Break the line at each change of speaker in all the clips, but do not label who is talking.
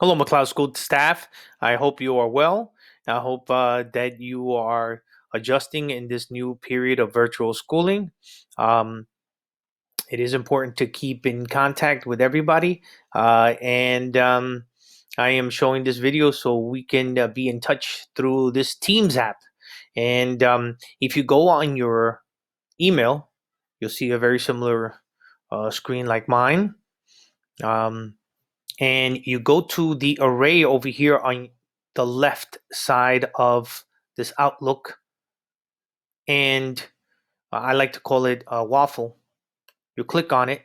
Hello, McCloud School staff. I hope you are well. I hope that you are adjusting in this new period of virtual schooling. Um, it is important to keep in contact with everybody, and I am showing this video so we can be in touch through this Teams app. And if you go on your email, you'll see a very similar screen like mine. Um, and you go to the array over here on the left side of this Outlook, and I like to call it a waffle. You click on it,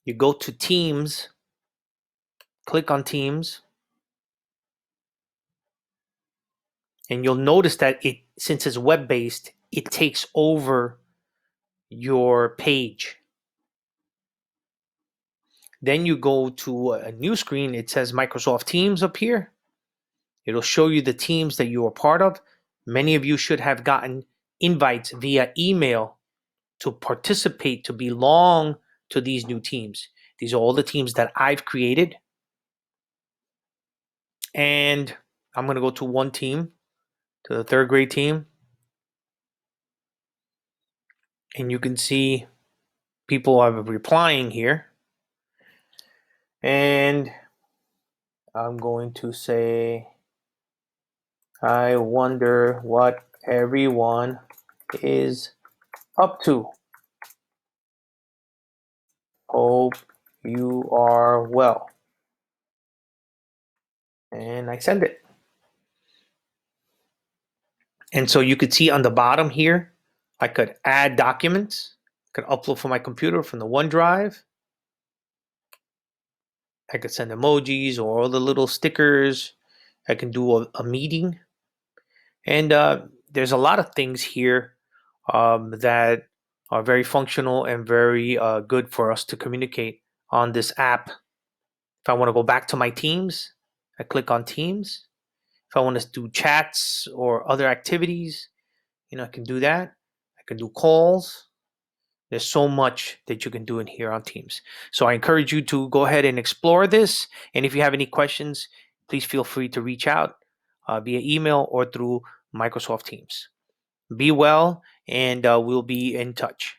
you go to Teams, click on Teams, and you'll notice that since it's web-based, it takes over your page. Then you go to a new screen. It says Microsoft Teams up here. It'll show you the teams that you are part of. Many of you should have gotten invites via email to participate, to belong to these new teams. These are all the teams that I've created. And I'm going to go to one team, to the third grade team. And you can see people are replying here. And I'm going to say, I wonder what everyone is up to. Hope you are well. And I send it. And so you could see on the bottom here, I could add documents, I could upload from my computer from the OneDrive. I could send emojis or all the little stickers. I can do a meeting. And there's a lot of things here that are very functional and very good for us to communicate on this app. If I want to go back to my Teams, I click on Teams. If I want to do chats or other activities, I can do that. I can do calls. There's so much that you can do in here on Teams. So I encourage you to go ahead and explore this. And if you have any questions, please feel free to reach out via email or through Microsoft Teams. Be well, and we'll be in touch.